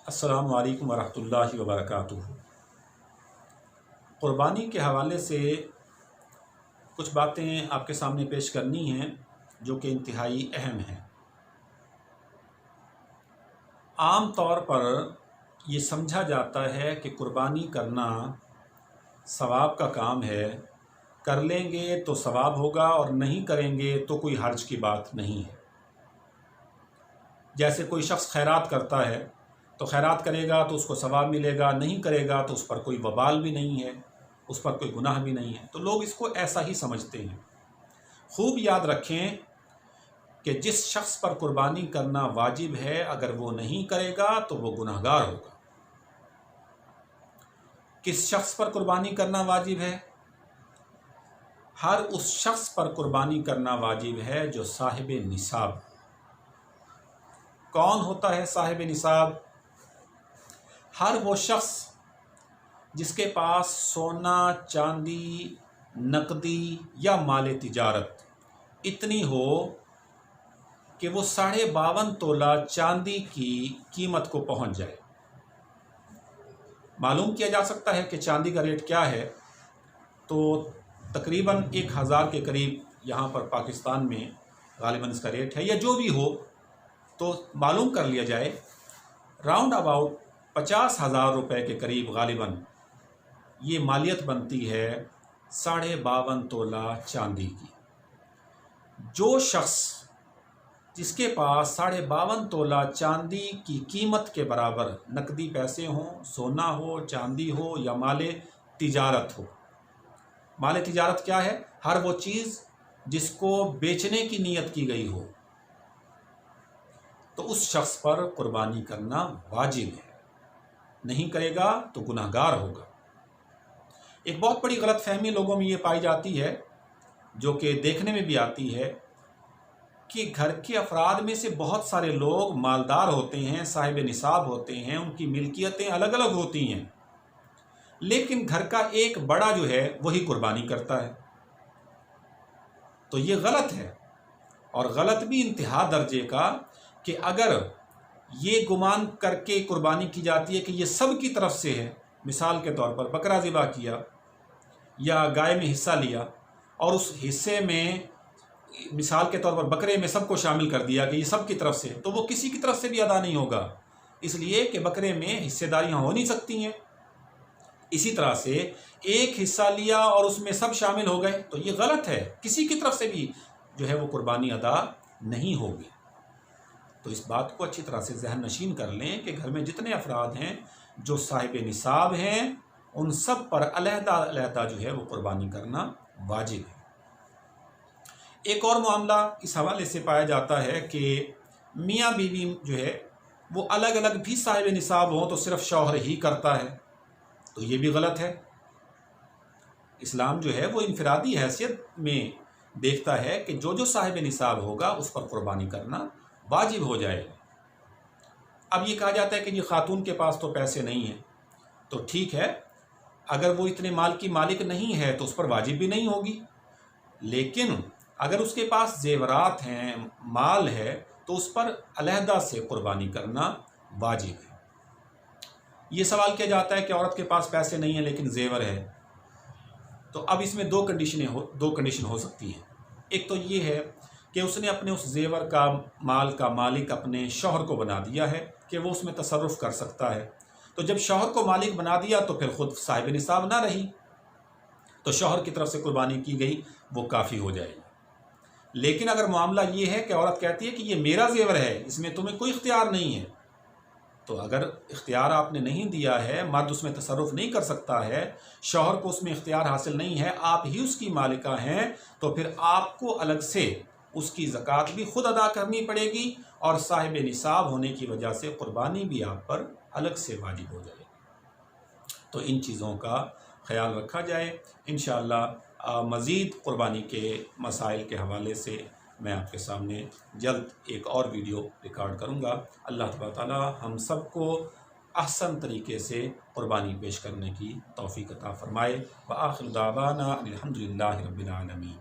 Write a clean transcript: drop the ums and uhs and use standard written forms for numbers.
अस्सलामु अलैकुम वरहमतुल्लाहि वबरकातुहू। क़ुरबानी के हवाले से कुछ बातें आपके सामने पेश करनी हैं जो कि इंतहाई अहम हैं। आम तौर पर ये समझा जाता है कि क़ुरबानी करना सवाब का काम है, कर लेंगे तो सवाब होगा और नहीं करेंगे तो कोई हर्ज की बात नहीं है। जैसे कोई शख्स खैरात करता है तो खैरात करेगा तो उसको सवाब मिलेगा, नहीं करेगा तो उस पर कोई वबाल भी नहीं है, उस पर कोई गुनाह भी नहीं है। तो लोग इसको ऐसा ही समझते हैं। खूब याद रखें कि जिस शख्स पर कुर्बानी करना वाजिब है, अगर वो नहीं करेगा तो वो गुनाहगार होगा। किस शख्स पर कुर्बानी करना वाजिब है? हर उस शख्स पर कुर्बानी करना वाजिब है जो साहिब निसाब। कौन होता है साहिब निसाब? हर वो शख्स जिसके पास सोना, चांदी, नकदी या माल तिजारत इतनी हो कि वो 52.5 तोला चांदी की कीमत को पहुंच जाए। मालूम किया जा सकता है कि चांदी का रेट क्या है, तो तकरीबन 1000 के करीब यहाँ पर पाकिस्तान में गालिबन इसका रेट है, या जो भी हो तो मालूम कर लिया जाए। राउंड अबाउट 50,000 रुपये के करीब गालिबन ये मालियत बनती है 52.5 तोला चांदी की। जो शख्स जिसके पास 52.5 तोला चांदी की कीमत के बराबर नकदी पैसे हों, सोना हो, चांदी हो या माले तिजारत हो। माले तिजारत क्या है? हर वो चीज़ जिसको बेचने की नीयत की गई हो, तो उस शख्स पर कुर्बानी करना वाजिब है। नहीं करेगा तो गुनाहगार होगा। एक बहुत बड़ी गलतफहमी लोगों में ये पाई जाती है, जो कि देखने में भी आती है, कि घर के अफराद में से बहुत सारे लोग मालदार होते हैं, साहिब निसाब होते हैं, उनकी मिल्कियतें अलग अलग होती हैं, लेकिन घर का एक बड़ा जो है वही कुर्बानी करता है। तो ये गलत है, और गलत भी इंतहा दर्जे का, कि अगर ये गुमान करके कुर्बानी की जाती है कि ये सब की तरफ से है। मिसाल के तौर पर बकरा ज़िबा किया या गाय में हिस्सा लिया और उस हिस्से में मिसाल के तौर पर बकरे में सबको शामिल कर दिया कि ये सब की तरफ से, तो वो किसी की तरफ से भी अदा नहीं होगा, इसलिए कि बकरे में हिस्सेदारियाँ हो नहीं सकती हैं। इसी तरह से एक हिस्सा लिया और उसमें सब शामिल हो गए, तो ये गलत है, किसी की तरफ से भी जो है वो कुर्बानी अदा नहीं होगी। तो इस बात को अच्छी तरह से ज़हन नशीन कर लें कि घर में जितने अफराद हैं जो साहिब निसाब हैं, उन सब पर अलहदा जो है वो कुर्बानी करना वाजिब है। एक और मामला इस हवाले से पाया जाता है कि मियाँ बीवी जो है वो अलग अलग भी साहिब निसाब हों तो सिर्फ शौहर ही करता है, तो ये भी गलत है। इस्लाम जो है वो इनफरादी हैसियत में देखता है कि जो जो साहिब निसाब होगा उस पर कुर्बानी करना वाजिब हो जाएगा। अब ये कहा जाता है कि ये खातून के पास तो पैसे नहीं हैं, तो ठीक है, अगर वो इतने माल की मालिक नहीं है तो उस पर वाजिब भी नहीं होगी, लेकिन अगर उसके पास जेवरात हैं, माल है, तो उस पर अलहदा से कुर्बानी करना वाजिब है। ये सवाल किया जाता है कि औरत के पास पैसे नहीं है लेकिन जेवर है, तो अब इसमें दो कंडीशन हो सकती हैं। एक तो ये है कि उसने अपने उस जेवर का, माल का मालिक अपने शौहर को बना दिया है कि वो उसमें तसर्रुफ़ कर सकता है, तो जब शौहर को मालिक बना दिया तो फिर ख़ुद साहिब निसाब ना रही, तो शौहर की तरफ से कुर्बानी की गई, वो काफ़ी हो जाएगी। लेकिन अगर मामला ये है कि औरत कहती है कि ये मेरा जेवर है, इसमें तुम्हें कोई इख्तियार नहीं है, तो अगर इख्तियार आपने नहीं दिया है, मर्द उसमें तसर्रुफ़ नहीं कर सकता है, शौहर को उसमें इख्तियार हासिल नहीं है, आप ही उसकी मालिका हैं, तो फिर आपको अलग से उसकी ज़कात भी खुद अदा करनी पड़ेगी और साहिब निसाब होने की वजह से कुर्बानी भी आप पर अलग से वाजिब हो जाएगी। तो इन चीज़ों का ख्याल रखा जाए। इंशाअल्लाह मज़ीद कुर्बानी के मसाइल के हवाले से मैं आपके सामने जल्द एक और वीडियो रिकॉर्ड करूँगा। अल्लाह तबारक व तआला हम सबको अहसन तरीके से कुर्बानी पेश करने की तौफ़ीक़ अता फ़रमाए। व आखिर दावाना अल्हम्दुलिल्लाहि रब्बिल आलमीन।